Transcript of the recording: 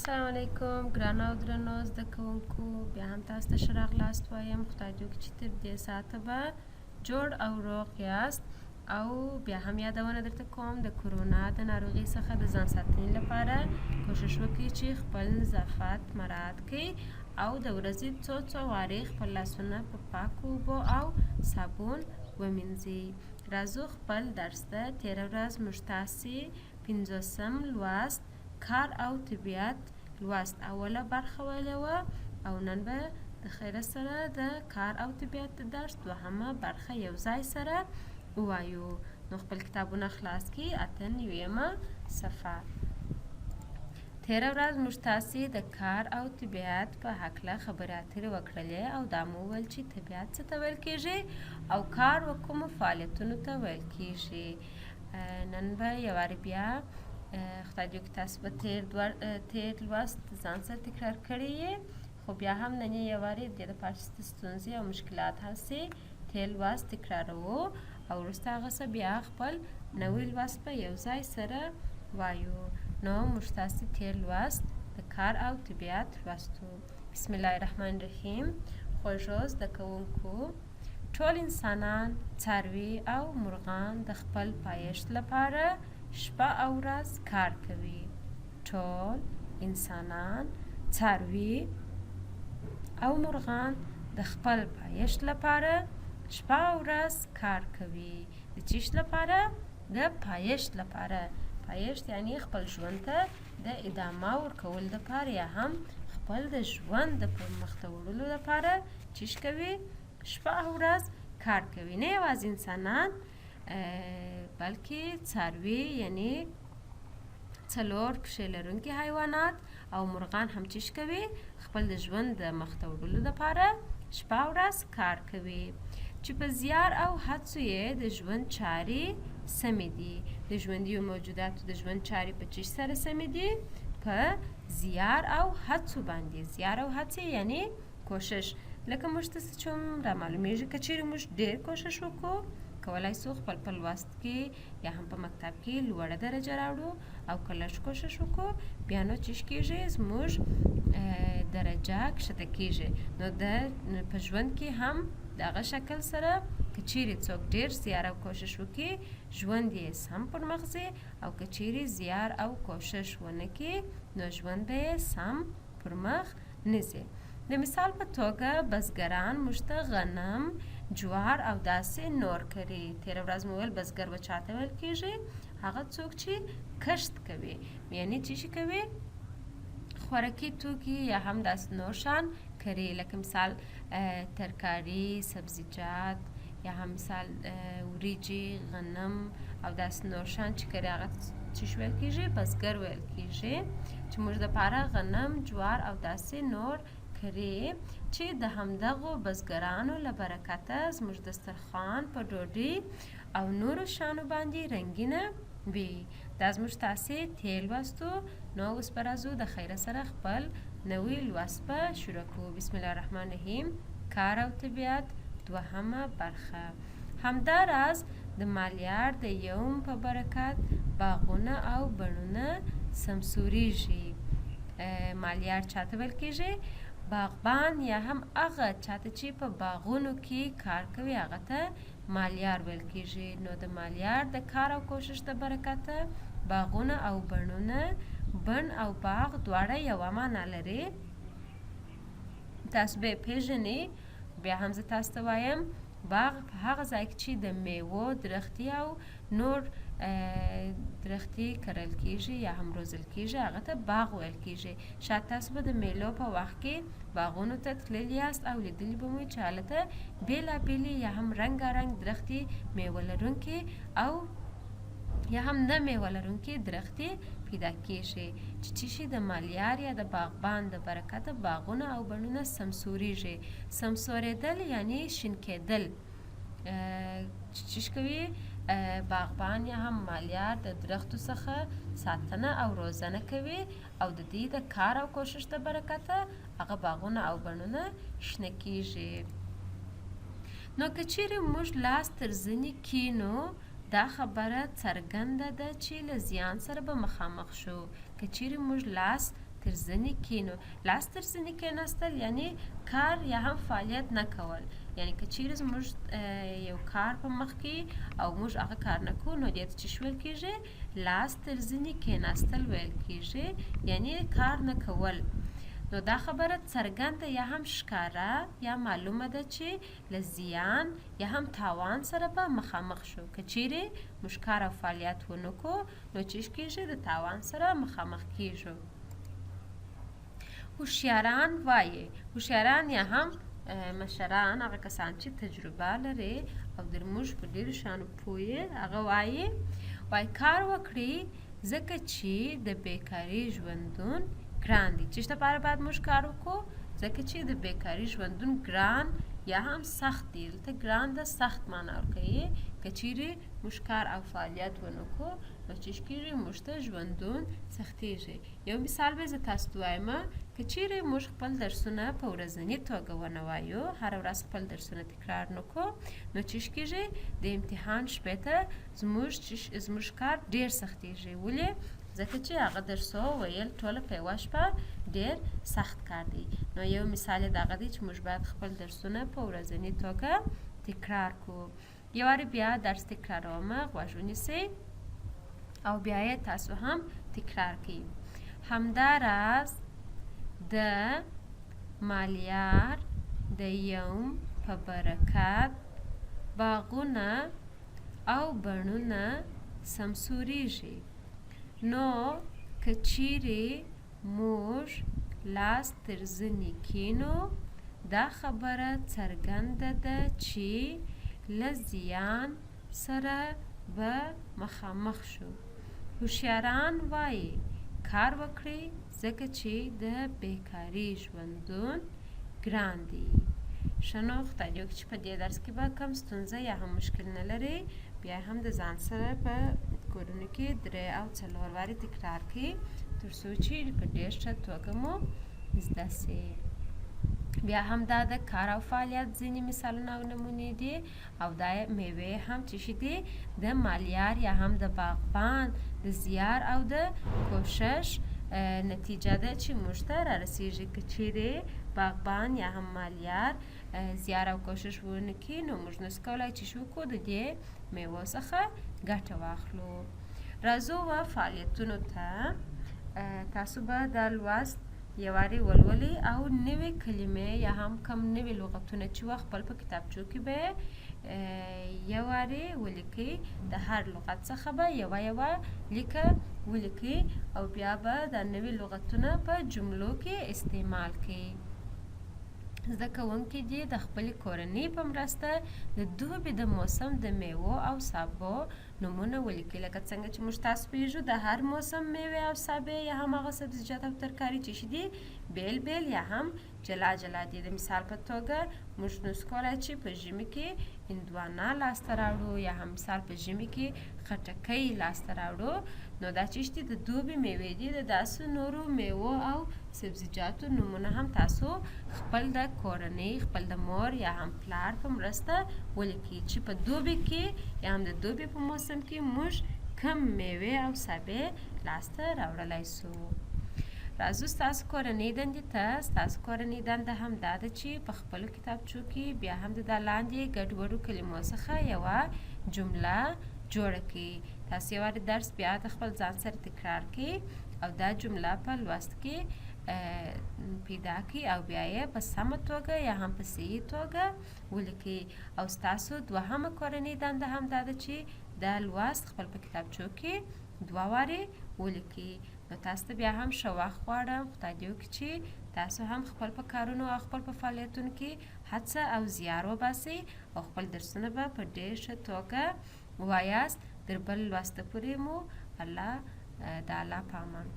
السلام علیکم ګرانو او درنو زده کوونکو، بیا هم تاسو ته ښه راغلاست وایم. خدای دې وکړي چې تر دې ساعته به جوړ او روغ یاست. او بیا هم یادونه درته کوم د کرونا د ناروغۍ څخه د ځان ساتنې لپاره کوشش وکړئ چې خپل نظافت مراعات کړئ او د ورځې څو وارې خپل لاسونه په پاکو اوبو او صابون ومینځئ. راځو خپل درس ته. تېره ورځ موږ تاسې پنځوسم لوست کار او طبيعت لوست اوله برخه ویلې وه او نن به د خیره سره د کار او طبيعت د درس دوهمه برخه یو ځای سره ووایو. نو خپل کتابونه خلاص کړئ. اته نویمه صفحه. تېره ورځ موږ تاسې د کار او طبيعت په هکله خبرې اترې وکړلې او دا مو وویل چې طبیعت څه ته ویل کیږي او کار و کومو فعالیتونو ته ویل کیږي. نن به یوارې بیا خدای دې وکړي تاسو به تېر لوست ځان سره تکرار کړی یې، خو بیا هم نن یې یوارې د دې دپاره چې ستونزې او مشکلات هسې تېر لوست تکراروو او وروسته هغه څه بیا خپل نوی لوست به یو ځای سره وایو. نو موږ تاسې تېر لوست د کار او طبیعت لوستو. بسم الله الرحمن الرحیم. خوږو زده کوونکو، ټول انسانان، څاروي او مرغان د خپل پایښت لپاره شپه او ورځ کار کوي. ټول انسانان، څاروي او مرغان د خپل پایښت لپاره شپه او ورځ کار کوي. د چیش لپاره؟ د پایښت لپاره. پایښت یعنی خپل ژوند ته د ادامه ورکول لپاره یا هم خپل د ژوند د پرمخ ته وړلو لپاره چیش کوي؟ شپه او ورځ کار کوي. نه یوازې انسانان بلکې څاروي یعنی څلور پښې لرونکي حیوانات او مرغان هم چیش کوي؟ خپل د ژوند د مخ ته وړلو لپاره شپه او ورځ کار کوي. چې په زیار او هڅو یې د ژوند چارې سمې دي. د ژوندیو موجوداتو د ژوند چارې په چیش سره سمې دي؟ په زیار او هڅو باندې. زیار او هڅې یعنی کوشش. لکه موږ ته چې را معلومیږي که چیرې موږ ډېر کوشش وکړو کولای سو خپل په لوست کې یا هم په مکتب کې لوړه درجه راوړو او که لږ کوشش وکړو بیا نو چیش کیږي زموږ درجه کښته کیږي. نو په ژوند کې هم د هغه شکل سره که چیرې څوک ډېر زیار او کوشش وکړي ژوند یې سم پرمخ ځي او که چیرې زیار او کوشش ونه کړي نو ژوند به یې سم پرمخ نه ځي. د مثال په توګه بزګران موږ ته غنم، جوار او داسې نور کري. تېره ورځ مو ویل بزګر به چاته ویل کیږي؟ هغه څوک چې کښت کوي یعنی څه شي کوي؟ خوراکي توکي یا هم داسې نور شیان کري. لکه مثال ترکاري، سبزیجات یا هم مثال وریجې، غنم او داسې نور شیان چې کري هغه څه ویل کیږي؟ بزګر ویل کیږي. چې موږ دپاره غنم، جوار او داسې نور کري چې د همدغو بزګرانو له برکته زموږ دسترخوان په ډوډۍ او نورو شیانو باندې رنګینه وي. دا زموږ تاسې تېر لوستو. نو اوس به راځو د خیره سره خپل نوی لوست به شروع کوو. بسم الله الرحمن الرحیم. کار او طبیعت دوهمه برخه. همداراز د مالیار د یوم په برکت باغونه او بڼونه سمسوریږي. مالیار چاته ویل کیږي؟ باغبان یا هم هغه چاته چې په باغونو کې کار کوي هغه ته مالیار ویل کیږي. نو د مالیار د کار او کوشش د برکته باغونه او بڼونه، بڼ او باغ دواړه یوه معنا لري. تاسو به یې پېژنئ. بیا هم زه تاسو ته وایم باغ په هغه ځای کې چې د میوو درختي او نور درختي کرل کیږي یا هم روزل کیږي هغه ته باغ ویل کیږي. شاید تاسو به د میلو په وخت کې باغونو ته تللي یاست او لیدلي به مو چې هلته بېلابېلې یا هم رنګارنګ درختي میوه لرونکي او یا هم نه میوه لرونکي درختي پیدا کیږي چې څه شي د مالیار یا د باغبان د برکته باغونه او بڼونه سمسوریږي. سمسورېدل یعنی شین کېدل. چیش کوي؟ باغبان یا هم مالیار د درختو څخه ساتنه او روزنه کوي او د دې د کار او کوشش د برکته هغه باغونه او بڼونه شنه کیږي. نو که چیرې موږ لاس تر زنې کینو دا خبره څرګنده ده چې له زیان سره به مخامخ شو. که چیرې موږ لاس تر زنې کینو. لاس تر زنې کیناستل یعنی کار یا هم فعالیت نه کول. یعنی که چیرې زموږ یو کار په مخ کې او موږ هغه کار نه کوو نو دې ته څه ویل کېږي؟ لاس تر زنې کیناستل ویل کېږي، یعنی کار نه کول. نو دا خبره څرګنده یا هم ښکاره یا معلومه ده چې له زیان یا هم تاوان سره به مخامخ شو. که چیرې موږ کار او فعالیت ونه کړو نو څه کېږي؟ د تاوان سره مخامخ کېږو. هوښیاران وایي، هوښیاران یا هم مشران، هغه کسان چې تجربه لري او در موږ په ډېرو شیانو پوهې، هغه وایي کار وکړئ ځکه چې د بیکاري ژوندون ګران دی. چې لپاره باید موږ کار وکړو؟ ځکه چې د بیکاري ژوندون ګران یا هم سخت دی. دلته ګران ده سخت معنا ورکوي. که چیرې موږ کار او فعالیت ونه کړو نو څه کېږي؟ موږ ته ژوندون سختېږي. یو مثال به زه تاسو ته وایم، که چیرې موږ خپل درسونه په ورځني توګه ونه وایو، هره ورځ خپل درسونه تکرار نه کړو نو څه کېږي؟ د امتحان شپې ته زموږ کار ډېر سختېږي. ولې؟ ځکه چې هغه درسو ویل ټوله په یوه شپه ډېر سخت کار دی. نو یو مثال یې دغه دی چې موږ باید خپل درسونه په ورځني توګه تکرار کړو. یو وارې بیا درس تکرارومه، غوږ ونیسئ او بیا یې تاسو هم تکرار کړئ. همداراز د مالیار د یوم په برکت باغونه او بڼونه سمسوریږي. نو که چیرې موږ لاس تر زنې کینو دا خبره څرګنده ده چې له زیان سره به مخامخ شو. هوښیاران وایي کار وکړئ ځکه چې د بیکاري ژوندون ګران دی. ښه نو خدای دې وکړي چې په دې درس کې به کوم ستونزه یا هم مشکل نه لرئ. بیا هم د ځان سره په کورونو کې 3 او 4 وارې تکرار کړئ تر څو چې په ډېر ښه توګه مو زده سي. بیا هم دا د کار او فعالیت ځینې مثالونه او نمونې دي او دا میوې هم چې شي دي د مالیار یا هم د باغبان د زیار او د کوشش نتیجه ده چې موږ ته رارسیږي. که چیرې باغبان یا هم مالیار زیار او کوشش ونه کړي نو موږ نشو کولی چې شو کو د دې میوو څخه ګټه واخلو. راځو و فعالیتونو ته. تاسو به دا لوست یو وارې ولولئ او نوې کلمې یا هم کم نوې لغتونه چې وه خپل په کتابچو کې به یو وارې ولیکئ. د هر لغت څخه به یوه لیکه ولیکئ او بیا به دا نوې لغتونه په جملو کې استعمال کړئ. زده کوونکي دې د خپلې کورنۍ په مرسته د دوبي د موسم د میوو او سابو نومونه ولیکئ. لکه څنګه چې موږ تاسو پوهېږو د هر موسم میوې او سابې یا هم هغه سبزیجات او ترکاري چې شي دي بیل بیل یا هم جلا جلا دي. د مثال په توګه موږ نشو کولی چې په ژمي کې هندوانه لاسته راوړو یا هم مثال په ژمي کې خټکۍ لاسته راوړو. نو دا چې دي د دوبي میوې دي. د داسې نورو میوو او سبزیجاتو نومونه هم تاسو خپل د کورنۍ، خپل د مور یا هم پلار په مرسته ولیکئ چې په دوبي کې یا هم د دوبي په موسم کې موږ کم میوې او سابې لاسته راوړلی سو. راځو ستاسو کورنۍ دندې ته. ستاسو کورنۍ دنده هم دا ده چې په خپلو کتابچو کې بیا هم د دا لاندې ګډوډو کلمو څخه یوه جمله جوړه کړئ. تاسو یو وارې درس بیا د خپل ځان سره تکرار کړئ او دا جمله په لوست کې پیدا کړئ او بیا یې په سمه توګه یا هم په صحیح توګه ولیکئ. او ستاسو دوهمه کورنۍ دنده هم دا ده چې دا لوست خپل په کتابچو کې 2 وارې ولیکئ. نو تاسو ته بیا هم ښه وخت غواړم. خدای دې وکړي چې تاسو هم خپل په کارونو او خپل په فعالیتونو کې هڅه او زیار وباسئ او خپل درسونه به په ډېر ښه توګه ووایاست. تر بل لوسته پورې مو الله د الله په امان.